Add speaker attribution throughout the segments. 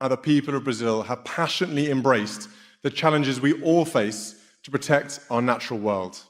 Speaker 1: how the people of Brazil have passionately embraced the challenges we all face to protect our natural world.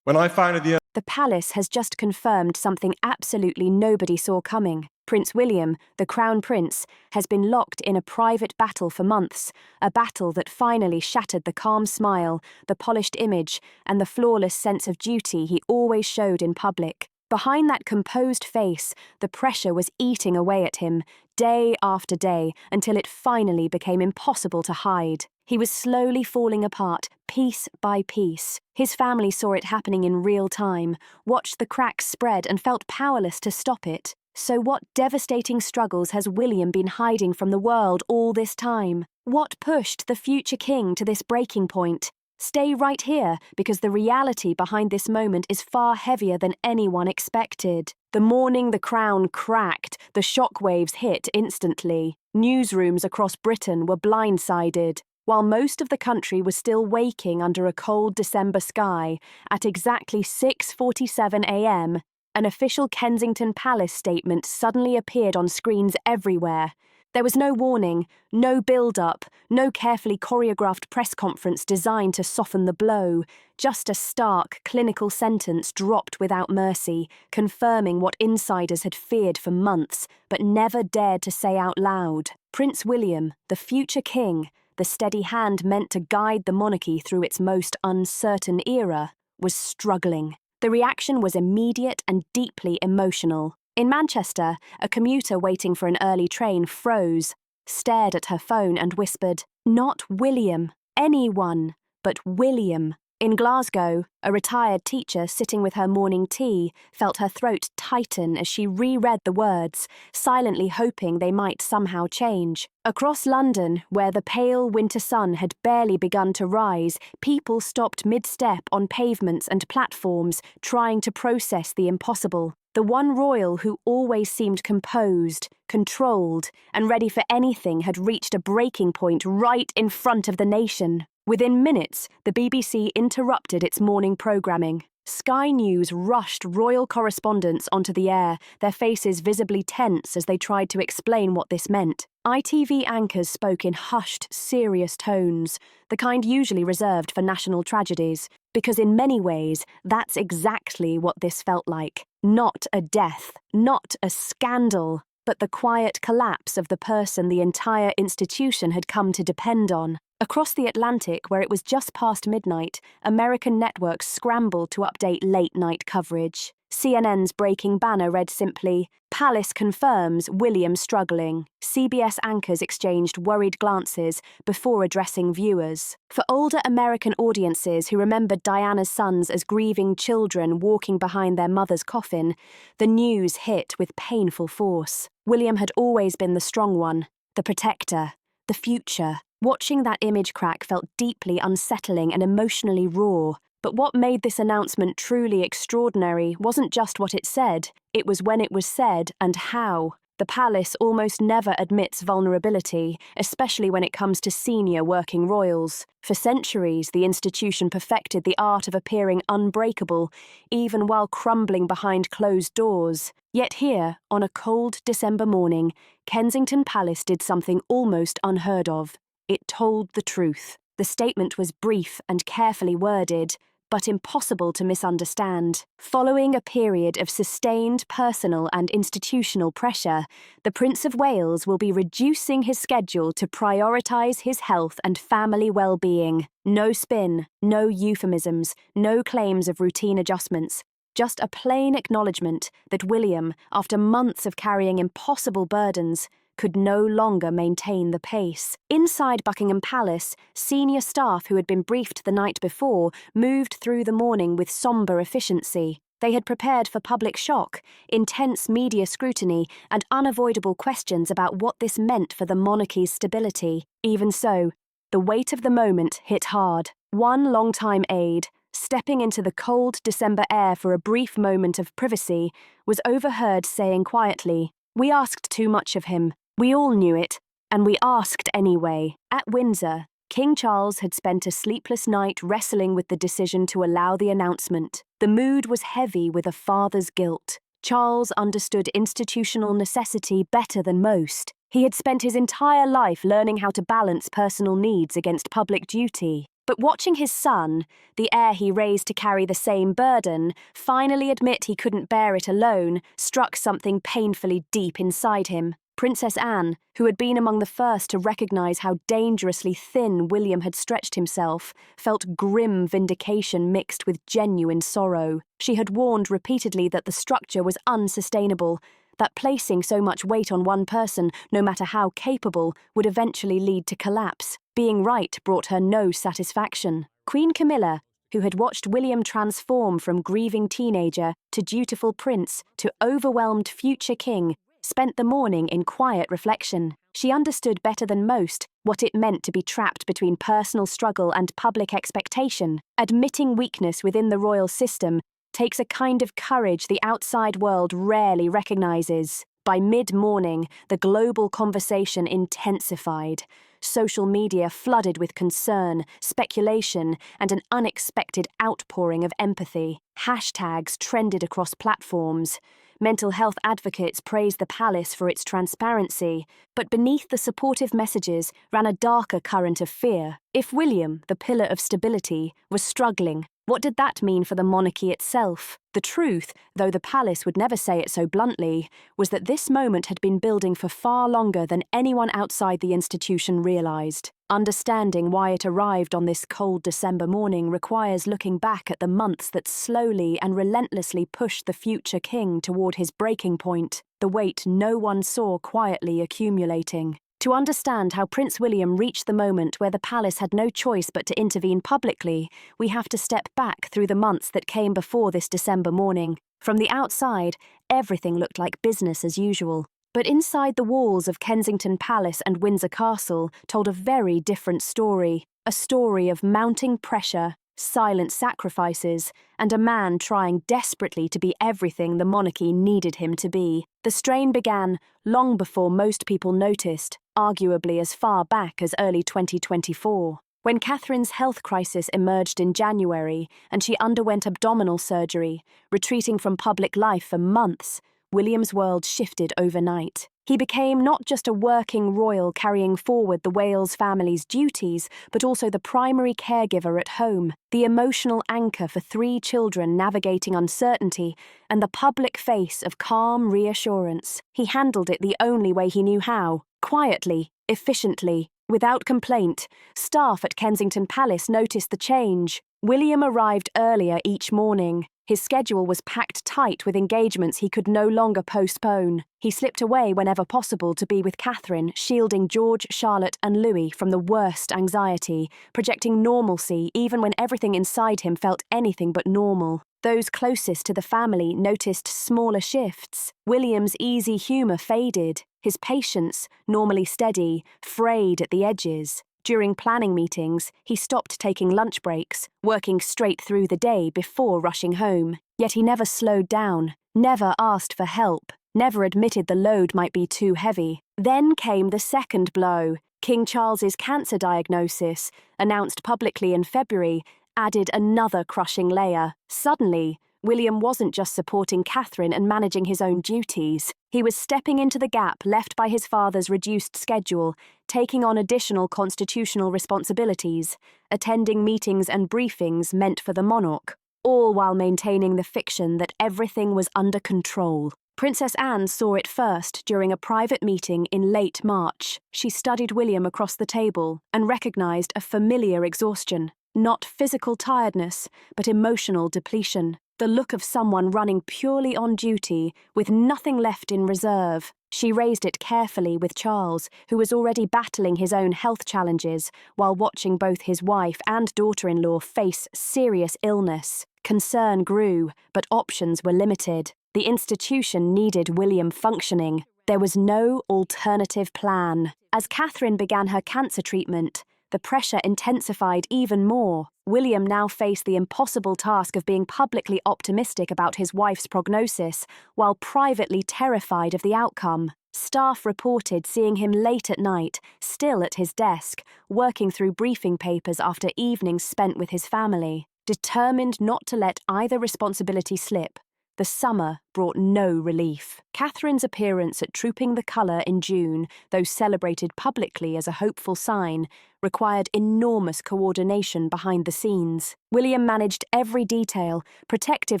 Speaker 1: When I founded
Speaker 2: The palace has just confirmed something absolutely nobody saw coming. Prince William, the Crown Prince, has been locked in a private battle for months, a battle that finally shattered the calm smile, the polished image, and the flawless sense of duty he always showed in public. Behind that composed face, the pressure was eating away at him, day after day, until it finally became impossible to hide. He was slowly falling apart, piece by piece. His family saw it happening in real time, watched the cracks spread and felt powerless to stop it. So what devastating struggles has William been hiding from the world all this time? What pushed the future king to this breaking point? Stay right here, because the reality behind this moment is far heavier than anyone expected. The morning the crown cracked, the shockwaves hit instantly. Newsrooms across Britain were blindsided. While most of the country was still waking under a cold December sky, at exactly 6:47 a.m., an official Kensington Palace statement suddenly appeared on screens everywhere. There was no warning, no build-up, no carefully choreographed press conference designed to soften the blow, just a stark, clinical sentence dropped without mercy, confirming what insiders had feared for months, but never dared to say out loud. Prince William, the future king, the steady hand meant to guide the monarchy through its most uncertain era, was struggling. The reaction was immediate and deeply emotional. In Manchester, a commuter waiting for an early train froze, stared at her phone and whispered, "Not William, anyone, but William." In Glasgow, a retired teacher sitting with her morning tea felt her throat tighten as she reread the words, silently hoping they might somehow change. Across London, where the pale winter sun had barely begun to rise, people stopped mid-step on pavements and platforms, trying to process the impossible. The one royal who always seemed composed, controlled, and ready for anything had reached a breaking point right in front of the nation. Within minutes, the BBC interrupted its morning programming. Sky News rushed royal correspondents onto the air, their faces visibly tense as they tried to explain what this meant. ITV anchors spoke in hushed, serious tones, the kind usually reserved for national tragedies, because in many ways, that's exactly what this felt like. Not a death, not a scandal, but the quiet collapse of the person the entire institution had come to depend on. Across the Atlantic, where it was just past midnight, American networks scrambled to update late-night coverage. CNN's breaking banner read simply, "Palace confirms William struggling." CBS anchors exchanged worried glances before addressing viewers. For older American audiences who remembered Diana's sons as grieving children walking behind their mother's coffin, the news hit with painful force. William had always been the strong one, the protector, the future. Watching that image crack felt deeply unsettling and emotionally raw. But what made this announcement truly extraordinary wasn't just what it said, it was when it was said and how. The palace almost never admits vulnerability, especially when it comes to senior working royals. For centuries, the institution perfected the art of appearing unbreakable, even while crumbling behind closed doors. Yet here, on a cold December morning, Kensington Palace did something almost unheard of. It told the truth. The statement was brief and carefully worded, but impossible to misunderstand. Following a period of sustained personal and institutional pressure, the Prince of Wales will be reducing his schedule to prioritise his health and family well-being. No spin, no euphemisms, no claims of routine adjustments. Just a plain acknowledgement that William, after months of carrying impossible burdens, could no longer maintain the pace. Inside Buckingham Palace, senior staff who had been briefed the night before moved through the morning with somber efficiency. They had prepared for public shock, intense media scrutiny, and unavoidable questions about what this meant for the monarchy's stability. Even so, the weight of the moment hit hard. One long-time aide, stepping into the cold December air for a brief moment of privacy, was overheard saying quietly, "We asked too much of him. We all knew it, and we asked anyway." At Windsor, King Charles had spent a sleepless night wrestling with the decision to allow the announcement. The mood was heavy with a father's guilt. Charles understood institutional necessity better than most. He had spent his entire life learning how to balance personal needs against public duty. But watching his son, the heir he raised to carry the same burden, finally admit he couldn't bear it alone, struck something painfully deep inside him. Princess Anne, who had been among the first to recognise how dangerously thin William had stretched himself, felt grim vindication mixed with genuine sorrow. She had warned repeatedly that the structure was unsustainable, that placing so much weight on one person, no matter how capable, would eventually lead to collapse. Being right brought her no satisfaction. Queen Camilla, who had watched William transform from grieving teenager to dutiful prince to overwhelmed future king, spent the morning in quiet reflection. She understood better than most what it meant to be trapped between personal struggle and public expectation. Admitting weakness within the royal system takes a kind of courage the outside world rarely recognizes. By mid-morning, the global conversation intensified. Social media flooded with concern, speculation, and an unexpected outpouring of empathy. Hashtags trended across platforms. Mental health advocates praised the palace for its transparency, but beneath the supportive messages ran a darker current of fear. If William, the pillar of stability, was struggling, what did that mean for the monarchy itself? The truth, though the palace would never say it so bluntly, was that this moment had been building for far longer than anyone outside the institution realised. Understanding why it arrived on this cold December morning requires looking back at the months that slowly and relentlessly pushed the future king toward his breaking point, the weight no one saw quietly accumulating. To understand how Prince William reached the moment where the palace had no choice but to intervene publicly, we have to step back through the months that came before this December morning. From the outside, everything looked like business as usual. But inside the walls of Kensington Palace and Windsor Castle told a very different story. A story of mounting pressure, silent sacrifices, and a man trying desperately to be everything the monarchy needed him to be. The strain began long before most people noticed, arguably as far back as early 2024. When Catherine's health crisis emerged in January and she underwent abdominal surgery, retreating from public life for months, William's world shifted overnight. He became not just a working royal carrying forward the Wales family's duties, but also the primary caregiver at home, the emotional anchor for 3 children navigating uncertainty, and the public face of calm reassurance. He handled it the only way he knew how, quietly, efficiently, without complaint. Staff at Kensington Palace noticed the change. William arrived earlier each morning. His schedule was packed tight with engagements he could no longer postpone. He slipped away whenever possible to be with Catherine, shielding George, Charlotte, and Louis from the worst anxiety, projecting normalcy even when everything inside him felt anything but normal. Those closest to the family noticed smaller shifts. William's easy humour faded. His patience, normally steady, frayed at the edges. During planning meetings, he stopped taking lunch breaks, working straight through the day before rushing home. Yet he never slowed down, never asked for help, never admitted the load might be too heavy. Then came the second blow. King Charles's cancer diagnosis, announced publicly in February, added another crushing layer. Suddenly, William wasn't just supporting Catherine and managing his own duties. He was stepping into the gap left by his father's reduced schedule, taking on additional constitutional responsibilities, attending meetings and briefings meant for the monarch, all while maintaining the fiction that everything was under control. Princess Anne saw it first during a private meeting in late March. She studied William across the table and recognized a familiar exhaustion. Not physical tiredness, but emotional depletion. The look of someone running purely on duty, with nothing left in reserve. She raised it carefully with Charles, who was already battling his own health challenges, while watching both his wife and daughter-in-law face serious illness. Concern grew, but options were limited. The institution needed William functioning. There was no alternative plan. As Catherine began her cancer treatment, the pressure intensified even more. William now faced the impossible task of being publicly optimistic about his wife's prognosis, while privately terrified of the outcome. Staff reported seeing him late at night, still at his desk, working through briefing papers after evenings spent with his family. Determined not to let either responsibility slip, The summer brought no relief. Catherine's appearance at Trooping the Colour in June, though celebrated publicly as a hopeful sign, required enormous coordination behind the scenes. William managed every detail, protective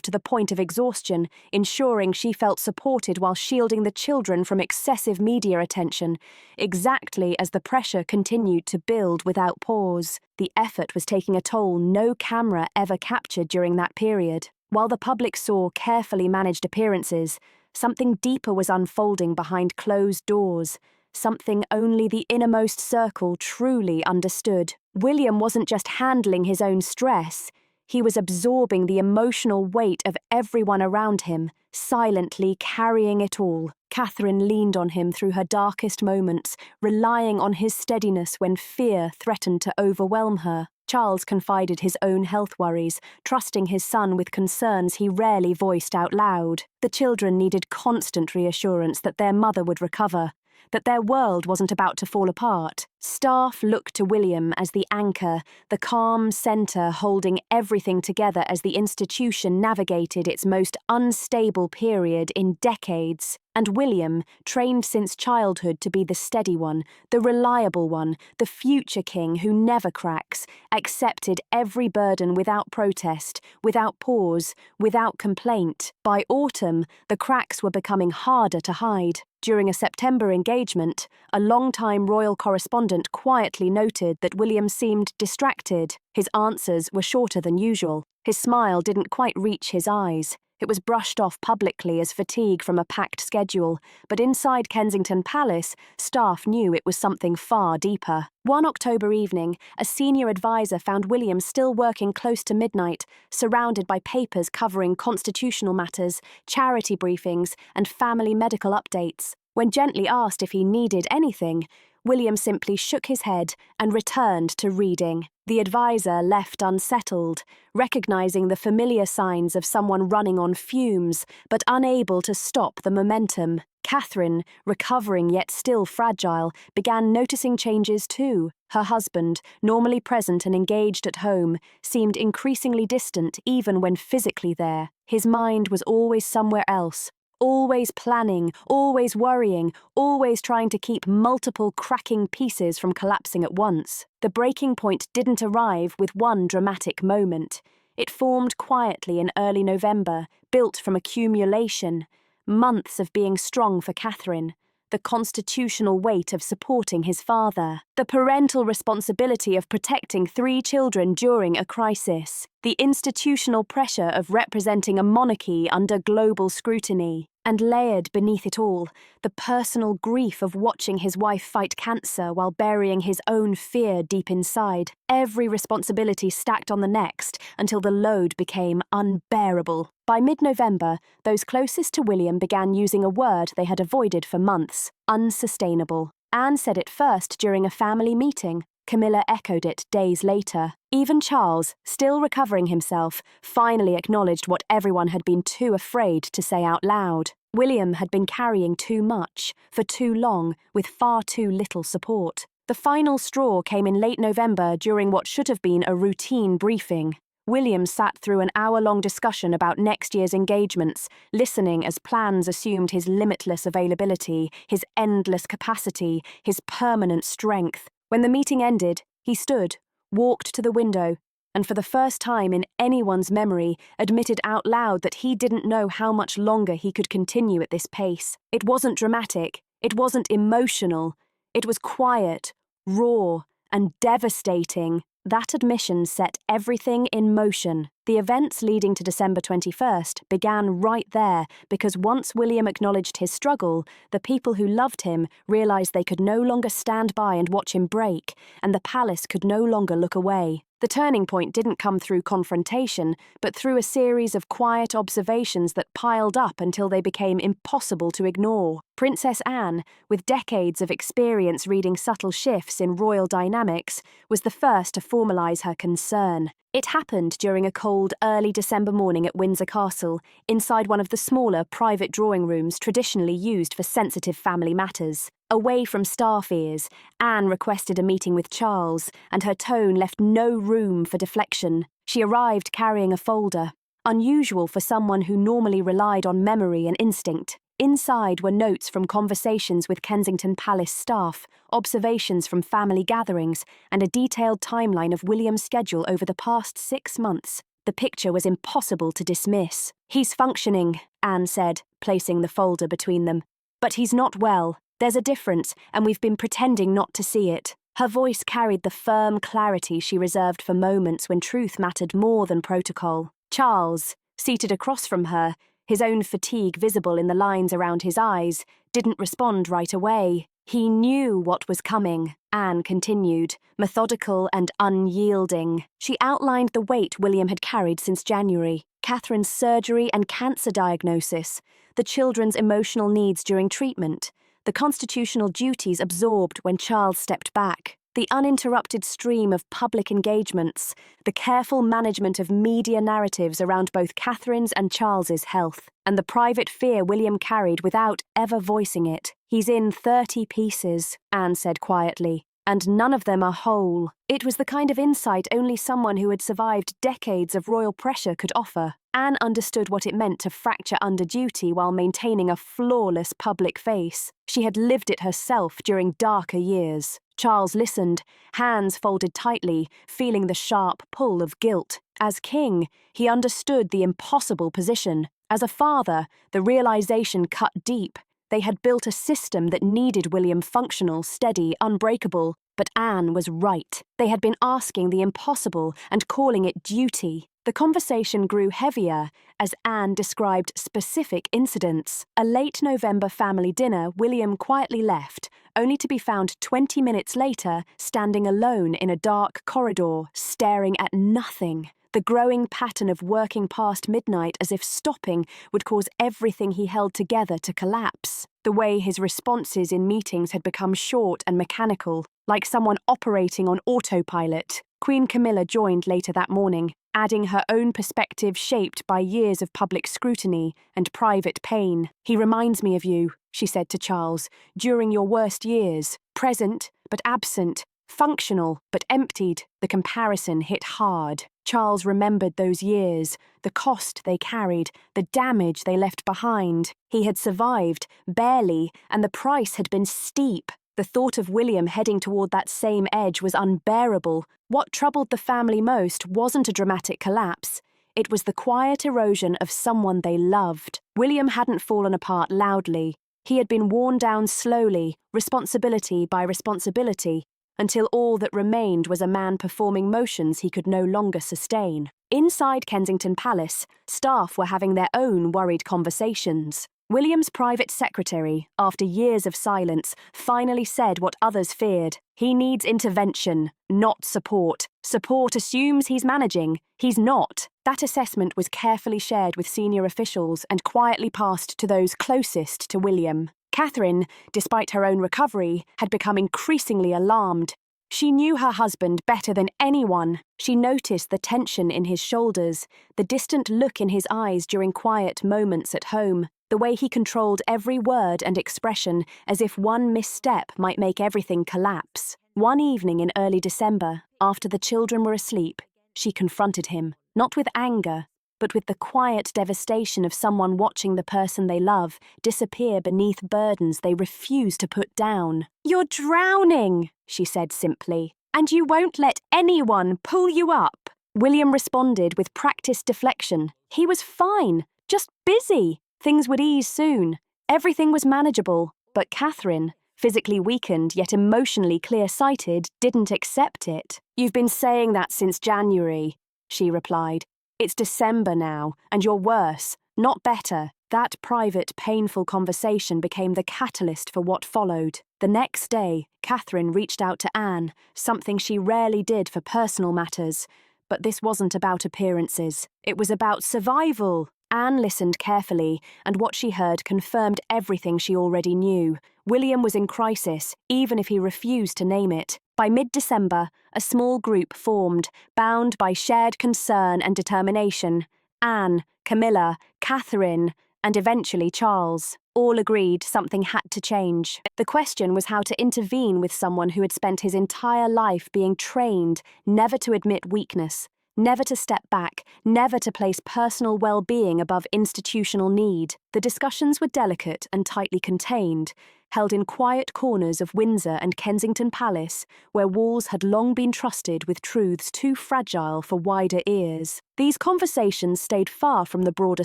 Speaker 2: to the point of exhaustion, ensuring she felt supported while shielding the children from excessive media attention, exactly as the pressure continued to build without pause. The effort was taking a toll no camera ever captured during that period. While the public saw carefully managed appearances, something deeper was unfolding behind closed doors, something only the innermost circle truly understood. William wasn't just handling his own stress, he was absorbing the emotional weight of everyone around him, silently carrying it all. Catherine leaned on him through her darkest moments, relying on his steadiness when fear threatened to overwhelm her. Charles confided his own health worries, trusting his son with concerns he rarely voiced out loud. The children needed constant reassurance that their mother would recover, that their world wasn't about to fall apart. Staff looked to William as the anchor, the calm centre holding everything together as the institution navigated its most unstable period in decades. And William, trained since childhood to be the steady one, the reliable one, the future king who never cracks, accepted every burden without protest, without pause, without complaint. By autumn, the cracks were becoming harder to hide. During a September engagement, a long-time royal correspondent quietly noted that William seemed distracted. His answers were shorter than usual. His smile didn't quite reach his eyes. It was brushed off publicly as fatigue from a packed schedule, but inside Kensington Palace, staff knew it was something far deeper. One October evening, a senior advisor found William still working close to midnight, surrounded by papers covering constitutional matters, charity briefings, and family medical updates. When gently asked if he needed anything, William simply shook his head and returned to reading. The advisor left unsettled, recognizing the familiar signs of someone running on fumes, but unable to stop the momentum. Catherine, recovering yet still fragile, began noticing changes too. Her husband, normally present and engaged at home, seemed increasingly distant even when physically there. His mind was always somewhere else. Always planning, always worrying, always trying to keep multiple cracking pieces from collapsing at once. The breaking point didn't arrive with one dramatic moment. It formed quietly in early November, built from accumulation, months of being strong for Catherine, the constitutional weight of supporting his father, the parental responsibility of protecting 3 children during a crisis, the institutional pressure of representing a monarchy under global scrutiny, and layered beneath it all, the personal grief of watching his wife fight cancer while burying his own fear deep inside. Every responsibility stacked on the next until the load became unbearable. By mid-November, those closest to William began using a word they had avoided for months: unsustainable. Anne said it first during a family meeting. Camilla echoed it days later. Even Charles, still recovering himself, finally acknowledged what everyone had been too afraid to say out loud. William had been carrying too much, for too long, with far too little support. The final straw came in late November during what should have been a routine briefing. William sat through an hour-long discussion about next year's engagements, listening as plans assumed his limitless availability, his endless capacity, his permanent strength. When the meeting ended, he stood, walked to the window, and for the first time in anyone's memory, admitted out loud that he didn't know how much longer he could continue at this pace. It wasn't dramatic, it wasn't emotional, it was quiet, raw, and devastating. That admission set everything in motion. The events leading to December 21st began right there because once William acknowledged his struggle, the people who loved him realized they could no longer stand by and watch him break, and the palace could no longer look away. The turning point didn't come through confrontation, but through a series of quiet observations that piled up until they became impossible to ignore. Princess Anne, with decades of experience reading subtle shifts in royal dynamics, was the first to formalize her concern. It happened during a cold, early December morning at Windsor Castle, inside one of the smaller, private drawing rooms traditionally used for sensitive family matters. Away from staff ears, Anne requested a meeting with Charles, and her tone left no room for deflection. She arrived carrying a folder. unusual for someone who normally relied on memory and instinct. Inside were notes from conversations with Kensington Palace staff, observations from family gatherings, and a detailed timeline of William's schedule over the past 6 months. The picture was impossible to dismiss. "He's functioning," Anne said, placing the folder between them. "But he's not well. There's a difference, and we've been pretending not to see it." Her voice carried the firm clarity she reserved for moments when truth mattered more than protocol. Charles, seated across from her, his own fatigue visible in the lines around his eyes, didn't respond right away. He knew what was coming, Anne continued, methodical and unyielding. She outlined the weight William had carried since January, Catherine's surgery and cancer diagnosis, the children's emotional needs during treatment, the constitutional duties absorbed when Charles stepped back, the uninterrupted stream of public engagements, the careful management of media narratives around both Catherine's and Charles's health, and the private fear William carried without ever voicing it. "He's in 30 pieces," Anne said quietly, "and none of them are whole." It was the kind of insight only someone who had survived decades of royal pressure could offer. Anne understood what it meant to fracture under duty while maintaining a flawless public face. She had lived it herself during darker years. Charles listened, hands folded tightly, feeling the sharp pull of guilt. As king, he understood the impossible position. As a father, the realization cut deep. They had built a system that needed William functional, steady, unbreakable. But Anne was right. They had been asking the impossible and calling it duty. The conversation grew heavier as Anne described specific incidents. A late November family dinner William quietly left, only to be found 20 minutes later standing alone in a dark corridor, staring at nothing. The growing pattern of working past midnight as if stopping would cause everything he held together to collapse. The way his responses in meetings had become short and mechanical, like someone operating on autopilot. Queen Camilla joined later that morning, adding her own perspective shaped by years of public scrutiny and private pain. "He reminds me of you," she said to Charles, "during your worst years. Present, but absent. Functional, but emptied." The comparison hit hard. Charles remembered those years, the cost they carried, the damage they left behind. He had survived, barely, and the price had been steep. The thought of William heading toward that same edge was unbearable. What troubled the family most wasn't a dramatic collapse. It was the quiet erosion of someone they loved. William hadn't fallen apart loudly. He had been worn down slowly, responsibility by responsibility, until all that remained was a man performing motions he could no longer sustain. Inside Kensington Palace, staff were having their own worried conversations. William's private secretary, after years of silence, finally said what others feared. "He needs intervention, not support. Support assumes he's managing. He's not." That assessment was carefully shared with senior officials and quietly passed to those closest to William. Catherine, despite her own recovery, had become increasingly alarmed. She knew her husband better than anyone. She noticed the tension in his shoulders, the distant look in his eyes during quiet moments at home, the way he controlled every word and expression as if one misstep might make everything collapse. One evening in early December, after the children were asleep, she confronted him, not with anger, but with the quiet devastation of someone watching the person they love disappear beneath burdens they refuse to put down. "You're drowning," she said simply, "and you won't let anyone pull you up." William responded with practiced deflection. He was fine, just busy. Things would ease soon. Everything was manageable, but Catherine, physically weakened yet emotionally clear-sighted, didn't accept it. "You've been saying that since January," she replied. "It's December now, and you're worse, not better." That private, painful conversation became the catalyst for what followed. The next day, Catherine reached out to Anne, something she rarely did for personal matters. But this wasn't about appearances. It was about survival. Anne listened carefully, and what she heard confirmed everything she already knew. William was in crisis, even if he refused to name it. By mid-December, a small group formed, bound by shared concern and determination. Anne, Camilla, Catherine, and eventually Charles. All agreed something had to change. The question was how to intervene with someone who had spent his entire life being trained never to admit weakness, never to step back, never to place personal well-being above institutional need. The discussions were delicate and tightly contained, held in quiet corners of Windsor and Kensington Palace, where walls had long been trusted with truths too fragile for wider ears. These conversations stayed far from the broader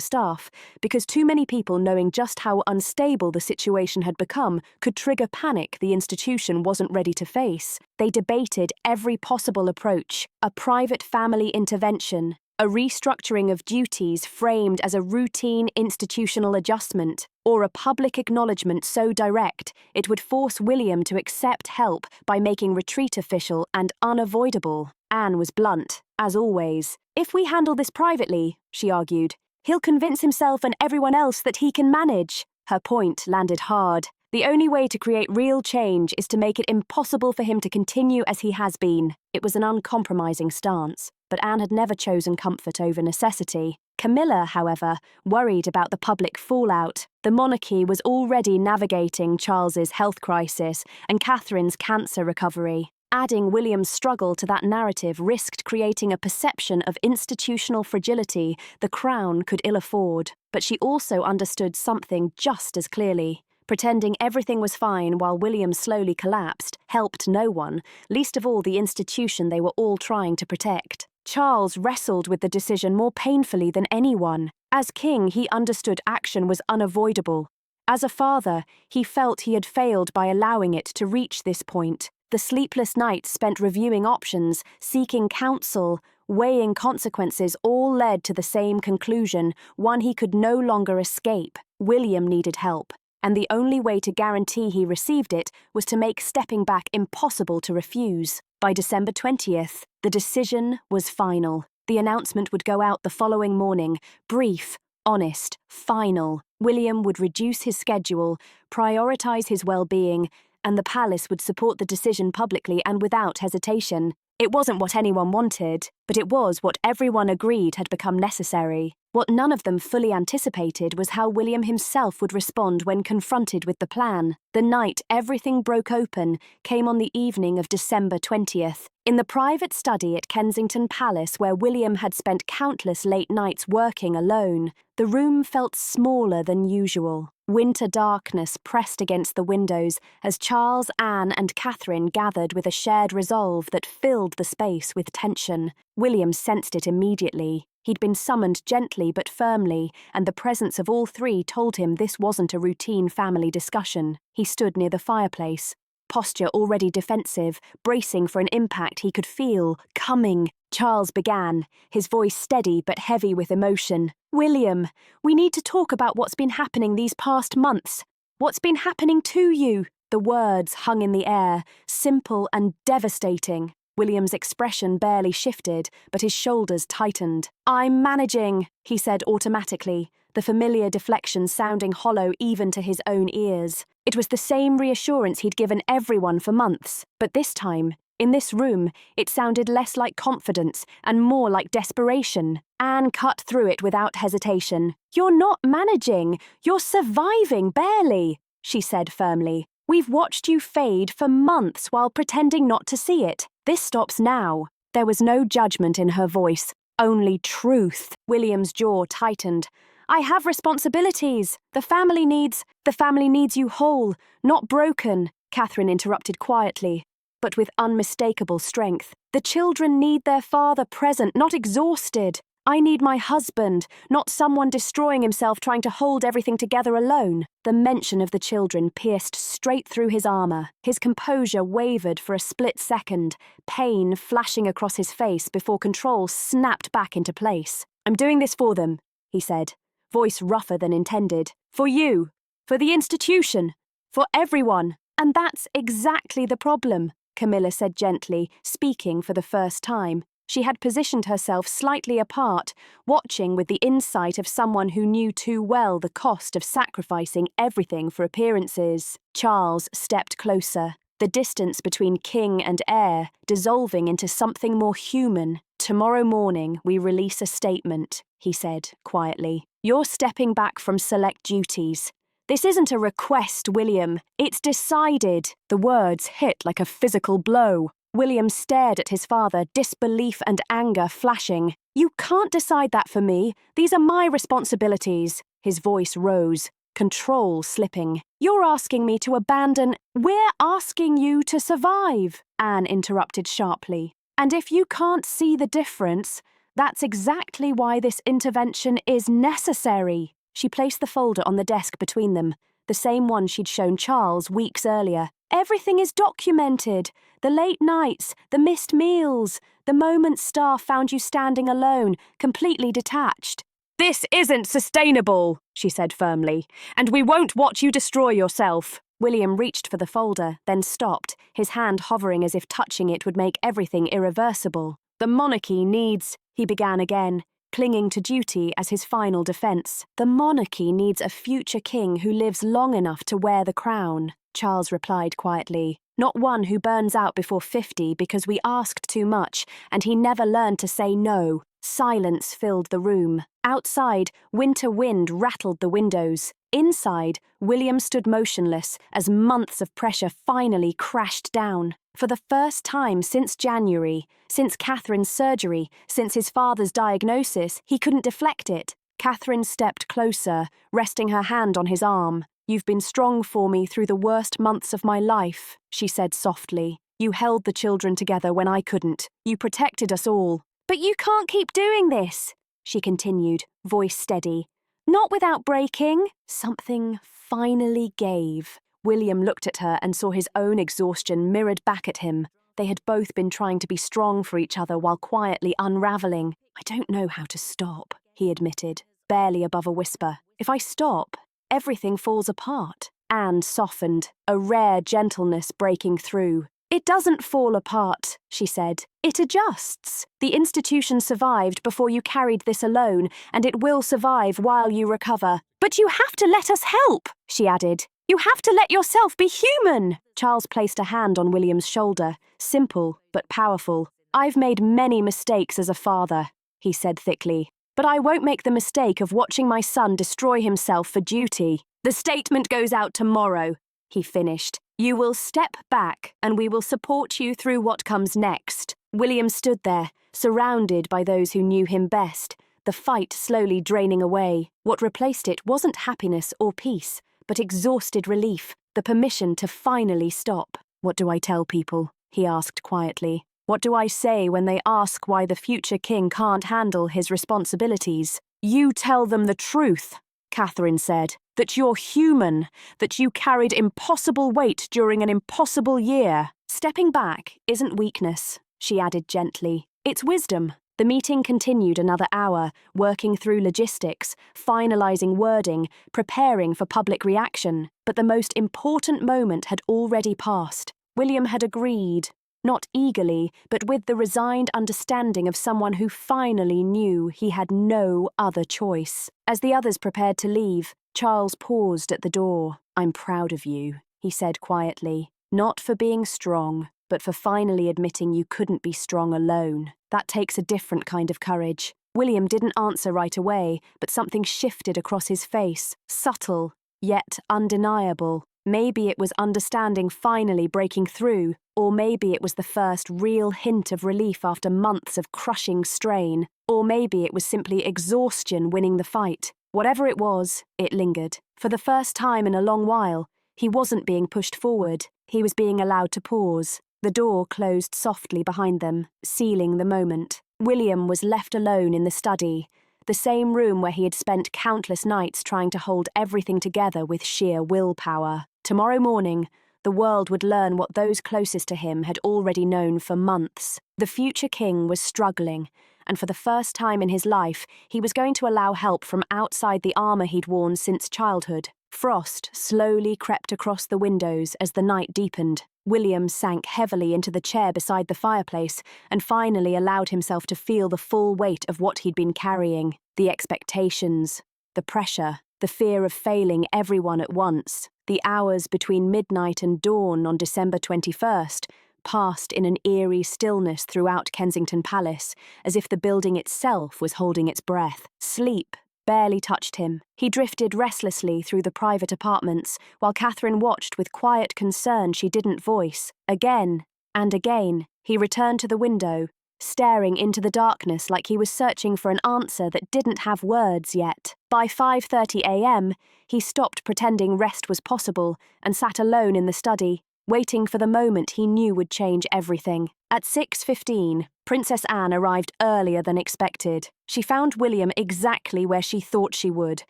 Speaker 2: staff, because too many people knowing just how unstable the situation had become could trigger panic the institution wasn't ready to face. They debated every possible approach: a private family intervention, a restructuring of duties framed as a routine institutional adjustment, or a public acknowledgement so direct it would force William to accept help by making retreat official and unavoidable. Anne was blunt, as always. "If we handle this privately," she argued, "he'll convince himself and everyone else that he can manage." Her point landed hard. The only way to create real change is to make it impossible for him to continue as he has been. It was an uncompromising stance, but Anne had never chosen comfort over necessity. Camilla, however, worried about the public fallout. The monarchy was already navigating Charles's health crisis and Catherine's cancer recovery. Adding William's struggle to that narrative risked creating a perception of institutional fragility the Crown could ill afford. But she also understood something just as clearly. Pretending everything was fine while William slowly collapsed helped no one, least of all the institution they were all trying to protect. Charles wrestled with the decision more painfully than anyone. As king, he understood action was unavoidable. As a father, he felt he had failed by allowing it to reach this point. The sleepless nights spent reviewing options, seeking counsel, weighing consequences all led to the same conclusion, one he could no longer escape. William needed help, and the only way to guarantee he received it was to make stepping back impossible to refuse. By December 20th, the decision was final. The announcement would go out the following morning, brief, honest, final. William would reduce his schedule, prioritise his well-being, and the palace would support the decision publicly and without hesitation. It wasn't what anyone wanted, but it was what everyone agreed had become necessary. What none of them fully anticipated was how William himself would respond when confronted with the plan. The night everything broke open came on the evening of December 20th. In the private study at Kensington Palace, where William had spent countless late nights working alone, the room felt smaller than usual. Winter darkness pressed against the windows as Charles, Anne, and Catherine gathered with a shared resolve that filled the space with tension. William sensed it immediately. He'd been summoned gently but firmly, and the presence of all three told him this wasn't a routine family discussion. He stood near the fireplace, posture already defensive, bracing for an impact he could feel coming. Charles began, his voice steady but heavy with emotion. "William, we need to talk about what's been happening these past months. What's been happening to you?" The words hung in the air, simple and devastating. William's expression barely shifted, but his shoulders tightened. "I'm managing," he said automatically, the familiar deflection sounding hollow even to his own ears. It was the same reassurance he'd given everyone for months, but this time, in this room, it sounded less like confidence and more like desperation. Anne cut through it without hesitation. "You're not managing, you're surviving, barely," she said firmly. "We've watched you fade for months while pretending not to see it. This stops now." There was no judgment in her voice, only truth. William's jaw tightened. "I have responsibilities. The family needs you whole, not broken," Catherine interrupted quietly, but with unmistakable strength. "The children need their father present, not exhausted. I need my husband, not someone destroying himself trying to hold everything together alone." The mention of the children pierced straight through his armor. His composure wavered for a split second, pain flashing across his face before control snapped back into place. "I'm doing this for them," he said, voice rougher than intended. "For you, for the institution, for everyone." "And that's exactly the problem," Camilla said gently, speaking for the first time. She had positioned herself slightly apart, watching with the insight of someone who knew too well the cost of sacrificing everything for appearances. Charles stepped closer, the distance between king and heir dissolving into something more human. "Tomorrow morning we release a statement," he said quietly. "You're stepping back from select duties. This isn't a request, William. It's decided." The words hit like a physical blow. William stared at his father, disbelief and anger flashing. "You can't decide that for me. These are my responsibilities." His voice rose, control slipping. "You're asking me to abandon—" "We're asking you to survive," Anne interrupted sharply. "And if you can't see the difference, that's exactly why this intervention is necessary." She placed the folder on the desk between them, the same one she'd shown Charles weeks earlier. "Everything is documented. The late nights, the missed meals, the moments staff found you standing alone, completely detached." "This isn't sustainable," she said firmly, "and we won't watch you destroy yourself." William reached for the folder, then stopped, his hand hovering as if touching it would make everything irreversible. "The monarchy needs—" he began again, clinging to duty as his final defense. "The monarchy needs a future king who lives long enough to wear the crown," Charles replied quietly. "Not one who burns out before 50 because we asked too much and he never learned to say no." Silence filled the room. Outside, winter wind rattled the windows. Inside, William stood motionless as months of pressure finally crashed down. For the first time since January, since Catherine's surgery, since his father's diagnosis, he couldn't deflect it. Catherine stepped closer, resting her hand on his arm. "You've been strong for me through the worst months of my life," she said softly. "You held the children together when I couldn't. You protected us all." "But you can't keep doing this," she continued, voice steady. "Not without breaking." Something finally gave. William looked at her and saw his own exhaustion mirrored back at him. They had both been trying to be strong for each other while quietly unraveling. "I don't know how to stop," he admitted, barely above a whisper. "If I stop, everything falls apart." Anne softened, a rare gentleness breaking through. "It doesn't fall apart," she said. "It adjusts. The institution survived before you carried this alone, and it will survive while you recover." "But you have to let us help," she added. "You have to let yourself be human." Charles placed a hand on William's shoulder, simple but powerful. "I've made many mistakes as a father," he said thickly. "But I won't make the mistake of watching my son destroy himself for duty." "The statement goes out tomorrow," he finished. "You will step back, and we will support you through what comes next." William stood there, surrounded by those who knew him best, the fight slowly draining away. What replaced it wasn't happiness or peace, but exhausted relief, the permission to finally stop. "What do I tell people?" he asked quietly. "What do I say when they ask why the future king can't handle his responsibilities?" "You tell them the truth," Catherine said. "That you're human, that you carried impossible weight during an impossible year." "Stepping back isn't weakness," she added gently. "It's wisdom." The meeting continued another hour, working through logistics, finalizing wording, preparing for public reaction. But the most important moment had already passed. William had agreed, not eagerly, but with the resigned understanding of someone who finally knew he had no other choice. As the others prepared to leave, Charles paused at the door. "I'm proud of you," he said quietly. "Not for being strong, but for finally admitting you couldn't be strong alone. That takes a different kind of courage." William didn't answer right away, but something shifted across his face, subtle, yet undeniable. Maybe it was understanding finally breaking through, or maybe it was the first real hint of relief after months of crushing strain, or maybe it was simply exhaustion winning the fight. Whatever it was, it lingered. For the first time in a long while, he wasn't being pushed forward, he was being allowed to pause. The door closed softly behind them, sealing the moment. William was left alone in the study, the same room where he had spent countless nights trying to hold everything together with sheer willpower. Tomorrow morning, the world would learn what those closest to him had already known for months. The future king was struggling, and for the first time in his life, he was going to allow help from outside the armor he'd worn since childhood. Frost slowly crept across the windows as the night deepened. William sank heavily into the chair beside the fireplace and finally allowed himself to feel the full weight of what he'd been carrying. The expectations, the pressure, the fear of failing everyone at once. The hours between midnight and dawn on December 21st passed in an eerie stillness throughout Kensington Palace, as if the building itself was holding its breath. Sleep barely touched him. He drifted restlessly through the private apartments, while Catherine watched with quiet concern she didn't voice. Again and again, He returned to the window, staring into the darkness like he was searching for an answer that didn't have words yet. By 5:30 a.m., he stopped pretending rest was possible and sat alone in the study, waiting for the moment he knew would change everything. At 6:15, Princess Anne arrived earlier than expected. She found William exactly where she thought she would,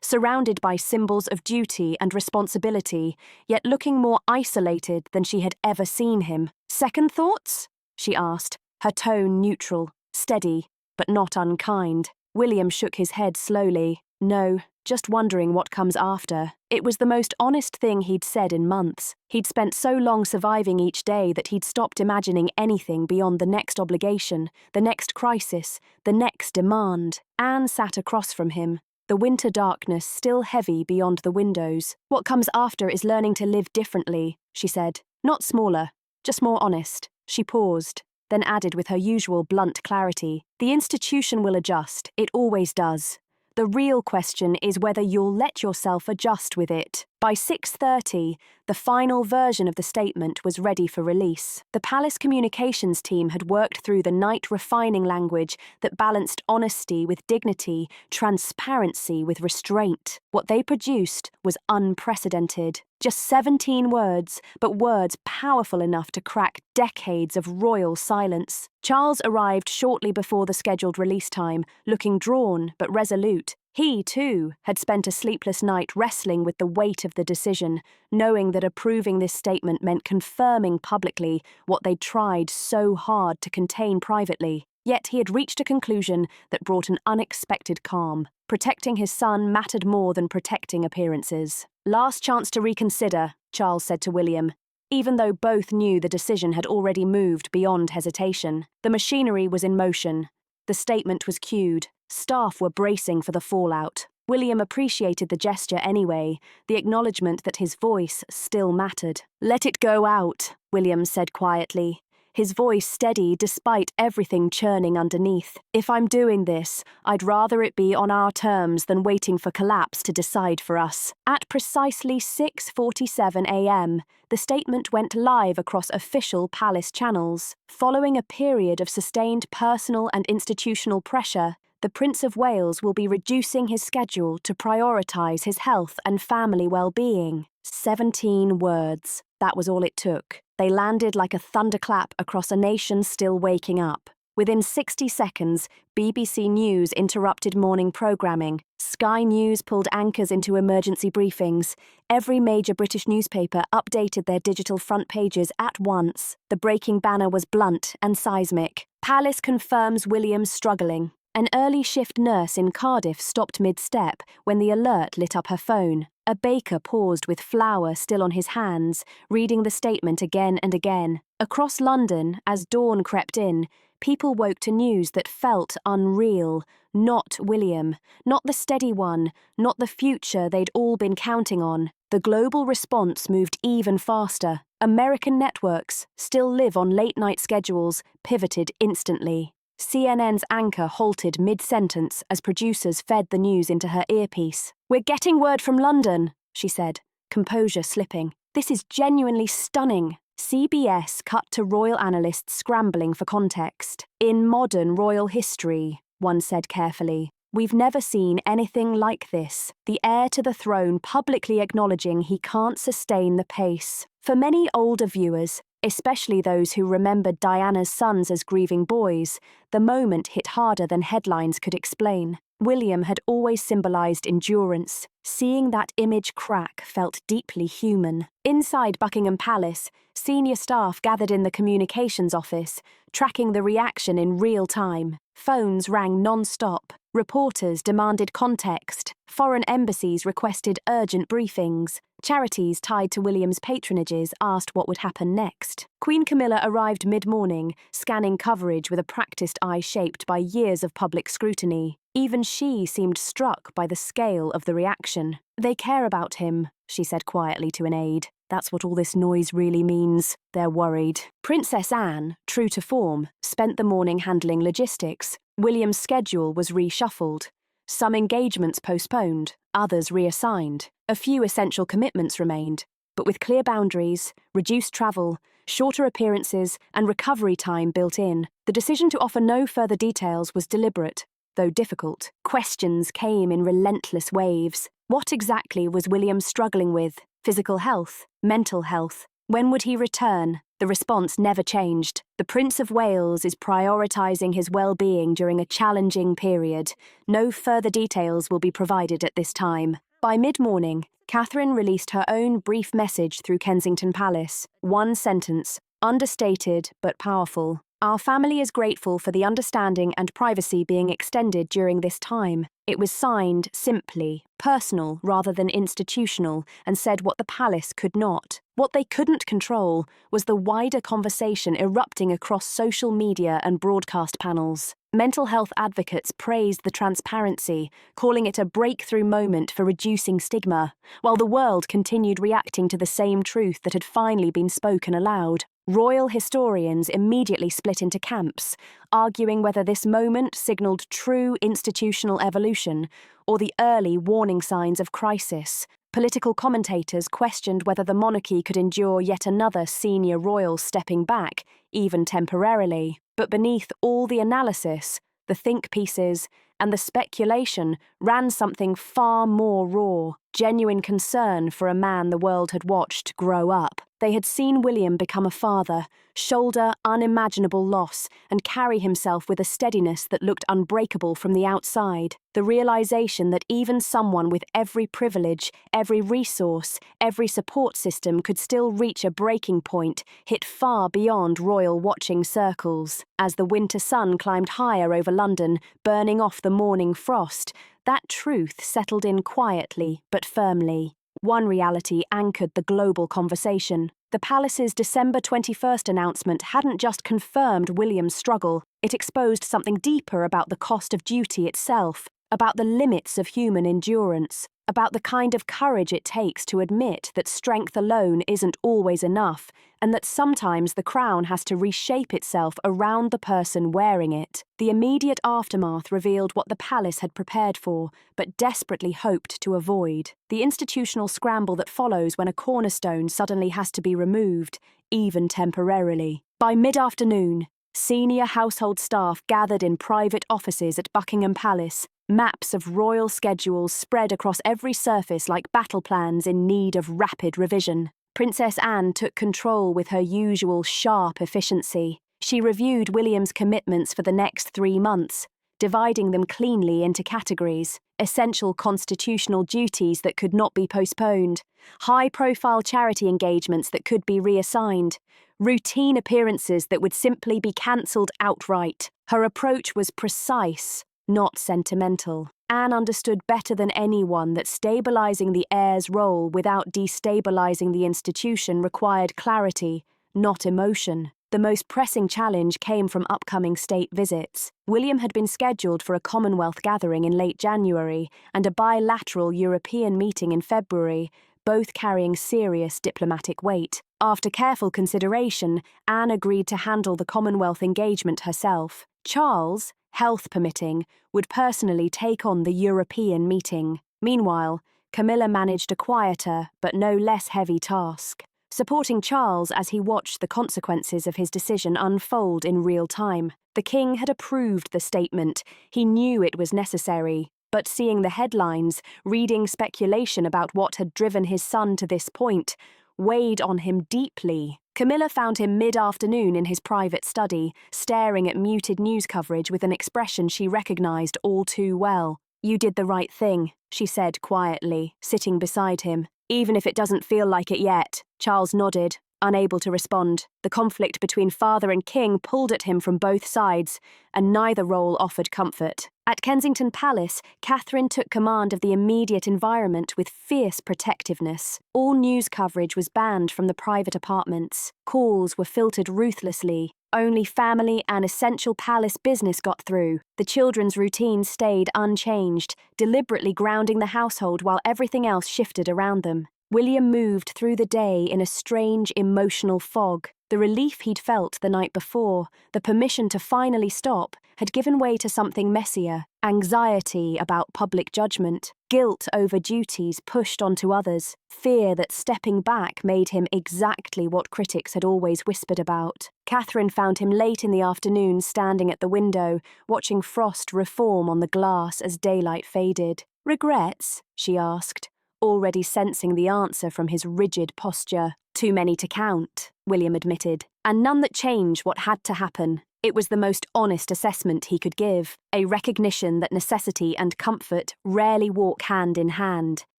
Speaker 2: surrounded by symbols of duty and responsibility, yet looking more isolated than she had ever seen him. "Second thoughts?" she asked, her tone neutral, steady, but not unkind. William shook his head slowly. "No, just wondering what comes after." It was the most honest thing he'd said in months. He'd spent so long surviving each day that he'd stopped imagining anything beyond the next obligation, the next crisis, the next demand. Anne sat across from him, the winter darkness still heavy beyond the windows. "What comes after is learning to live differently," she said. "Not smaller, just more honest." She paused, then added with her usual blunt clarity, "The institution will adjust, it always does. The real question is whether you'll let yourself adjust with it." By 6:30, the final version of the statement was ready for release. The palace communications team had worked through the night refining language that balanced honesty with dignity, transparency with restraint. What they produced was unprecedented. Just 17 words, but words powerful enough to crack decades of royal silence. Charles arrived shortly before the scheduled release time, looking drawn but resolute. He, too, had spent a sleepless night wrestling with the weight of the decision, knowing that approving this statement meant confirming publicly what they'd tried so hard to contain privately. Yet he had reached a conclusion that brought an unexpected calm. Protecting his son mattered more than protecting appearances. "Last chance to reconsider," Charles said to William, even though both knew the decision had already moved beyond hesitation. The machinery was in motion. The statement was cued. Staff were bracing for the fallout. William appreciated the gesture anyway, the acknowledgement that his voice still mattered. "Let it go out," William said quietly, his voice steady despite everything churning underneath. "If I'm doing this, I'd rather it be on our terms than waiting for collapse to decide for us." At precisely 6:47 a.m., the statement went live across official palace channels. Following a period of sustained personal and institutional pressure, the Prince of Wales will be reducing his schedule to prioritise his health and family well-being. 17 words. That was all it took. They landed like a thunderclap across a nation still waking up. Within 60 seconds, BBC News interrupted morning programming. Sky News pulled anchors into emergency briefings. Every major British newspaper updated their digital front pages at once. The breaking banner was blunt and seismic. "Palace confirms William struggling." An early shift nurse in Cardiff stopped mid-step when the alert lit up her phone. A baker paused with flour still on his hands, reading the statement again and again. Across London, as dawn crept in, people woke to news that felt unreal. Not William, not the steady one, not the future they'd all been counting on. The global response moved even faster. American networks, still live on late-night schedules, pivoted instantly. CNN's anchor halted mid-sentence as producers fed the news into her earpiece. "We're getting word from London," she said, composure slipping. "This is genuinely stunning." CBS cut to royal analysts scrambling for context. "In modern royal history," one said carefully, "we've never seen anything like this. The heir to the throne publicly acknowledging he can't sustain the pace." For many older viewers, especially those who remembered Diana's sons as grieving boys, the moment hit harder than headlines could explain. William had always symbolised endurance. Seeing that image crack felt deeply human. Inside Buckingham Palace, senior staff gathered in the communications office, tracking the reaction in real time. Phones rang non-stop. Reporters demanded context. Foreign embassies requested urgent briefings. Charities tied to William's patronages asked what would happen next. Queen Camilla arrived mid-morning, scanning coverage with a practiced eye shaped by years of public scrutiny. Even she seemed struck by the scale of the reaction. "They care about him," she said quietly to an aide. "That's what all this noise really means. They're worried." Princess Anne, true to form, spent the morning handling logistics. William's schedule was reshuffled. Some engagements postponed, others reassigned. A few essential commitments remained. but with clear boundaries, reduced travel, shorter appearances, and recovery time built in. The decision to offer no further details was deliberate, though difficult. Questions came in relentless waves. What exactly was William struggling with? Physical health? Mental health? When would he return? The response never changed. The Prince of Wales is prioritising his well-being during a challenging period. No further details will be provided at this time. By mid-morning, Catherine released her own brief message through Kensington Palace. One sentence, understated but powerful. Our family is grateful for the understanding and privacy being extended during this time. It was signed simply, personal rather than institutional, and said what the palace could not. What they couldn't control was the wider conversation erupting across social media and broadcast panels. Mental health advocates praised the transparency, calling it a breakthrough moment for reducing stigma, while the world continued reacting to the same truth that had finally been spoken aloud. Royal historians immediately split into camps, arguing whether this moment signalled true institutional evolution or the early warning signs of crisis. Political commentators questioned whether the monarchy could endure yet another senior royal stepping back, even temporarily. But beneath all the analysis, the think pieces, and the speculation ran something far more raw, genuine concern for a man the world had watched grow up. They had seen William become a father, shoulder unimaginable loss, and carry himself with a steadiness that looked unbreakable from the outside. The realization that even someone with every privilege, every resource, every support system could still reach a breaking point hit far beyond royal watching circles. As the winter sun climbed higher over London, burning off the morning frost, that truth settled in quietly but firmly. One reality anchored the global conversation. The palace's December 21st announcement hadn't just confirmed William's struggle, it exposed something deeper about the cost of duty itself, about the limits of human endurance, about the kind of courage it takes to admit that strength alone isn't always enough, and that sometimes the crown has to reshape itself around the person wearing it. The immediate aftermath revealed what the palace had prepared for, but desperately hoped to avoid. The institutional scramble that follows when a cornerstone suddenly has to be removed, even temporarily. By mid-afternoon, senior household staff gathered in private offices at Buckingham Palace. Maps of royal schedules spread across every surface like battle plans in need of rapid revision. Princess Anne took control with her usual sharp efficiency. She reviewed William's commitments for the next 3 months, dividing them cleanly into categories: essential constitutional duties that could not be postponed, high-profile charity engagements that could be reassigned, routine appearances that would simply be cancelled outright. Her approach was precise, not sentimental. Anne understood better than anyone that stabilizing the heir's role without destabilizing the institution required clarity, not emotion. The most pressing challenge came from upcoming state visits. William had been scheduled for a Commonwealth gathering in late January and a bilateral European meeting in February, both carrying serious diplomatic weight. After careful consideration, Anne agreed to handle the Commonwealth engagement herself. Charles, health permitting, would personally take on the European meeting. Meanwhile, Camilla managed a quieter but no less heavy task, supporting Charles as he watched the consequences of his decision unfold in real time. The king had approved the statement. He knew it was necessary. But seeing the headlines, reading speculation about what had driven his son to this point, weighed on him deeply. Camilla found him mid-afternoon in his private study, staring at muted news coverage with an expression she recognized all too well. "You did the right thing," she said quietly, sitting beside him. "Even if it doesn't feel like it yet." Charles nodded, unable to respond. The conflict between father and king pulled at him from both sides, and neither role offered comfort. At Kensington Palace, Catherine took command of the immediate environment with fierce protectiveness. All news coverage was banned from the private apartments. Calls were filtered ruthlessly. Only family and essential palace business got through. The children's routines stayed unchanged, deliberately grounding the household while everything else shifted around them. William moved through the day in a strange emotional fog. The relief he'd felt the night before, the permission to finally stop, had given way to something messier: anxiety about public judgment, guilt over duties pushed onto others, fear that stepping back made him exactly what critics had always whispered about. Catherine found him late in the afternoon standing at the window, watching frost reform on the glass as daylight faded. "Regrets?" she asked, already sensing the answer from his rigid posture. "Too many to count," William admitted, "and none that change what had to happen." It was the most honest assessment he could give, a recognition that necessity and comfort rarely walk hand in hand.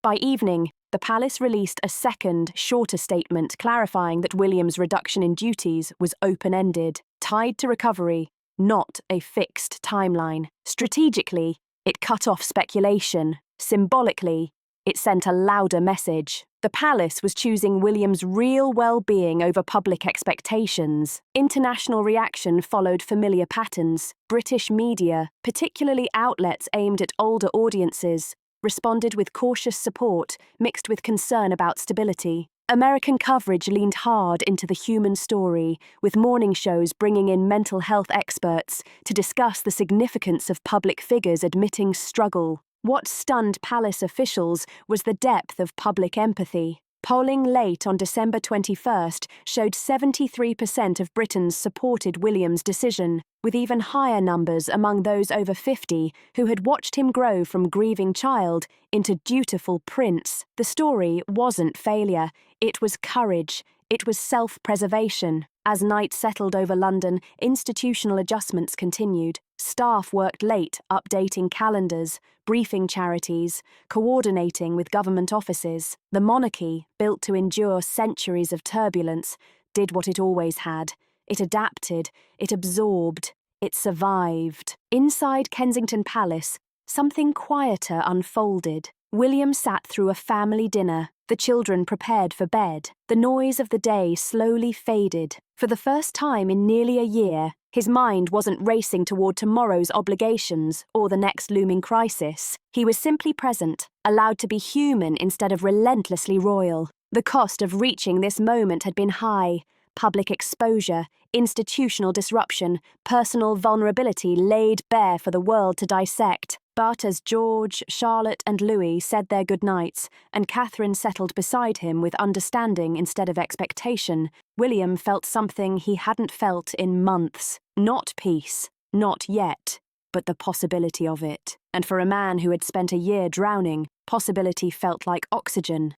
Speaker 2: By evening, the palace released a second, shorter statement clarifying that William's reduction in duties was open-ended, tied to recovery, not a fixed timeline. Strategically, it cut off speculation. Symbolically, it sent a louder message. The palace was choosing William's real well-being over public expectations. International reaction followed familiar patterns. British media, particularly outlets aimed at older audiences, responded with cautious support mixed with concern about stability. American coverage leaned hard into the human story, with morning shows bringing in mental health experts to discuss the significance of public figures admitting struggle. What stunned palace officials was the depth of public empathy. Polling late on December 21st showed 73% of Britons supported William's decision, with even higher numbers among those over 50 who had watched him grow from grieving child into dutiful prince. The story wasn't failure, it was courage, it was self-preservation. As night settled over London, institutional adjustments continued. Staff worked late, updating calendars, briefing charities, coordinating with government offices. The monarchy, built to endure centuries of turbulence, did what it always had. It adapted, it absorbed, it survived. Inside Kensington Palace, something quieter unfolded. William sat through a family dinner. The children prepared for bed. The noise of the day slowly faded. For the first time in nearly a year, his mind wasn't racing toward tomorrow's obligations or the next looming crisis. He was simply present, allowed to be human instead of relentlessly royal. The cost of reaching this moment had been high. Public exposure, institutional disruption, personal vulnerability laid bare for the world to dissect. But as George, Charlotte and Louis said their goodnights, and Catherine settled beside him with understanding instead of expectation, William felt something he hadn't felt in months. Not peace, not yet, but the possibility of it. And for a man who had spent a year drowning, possibility felt like oxygen.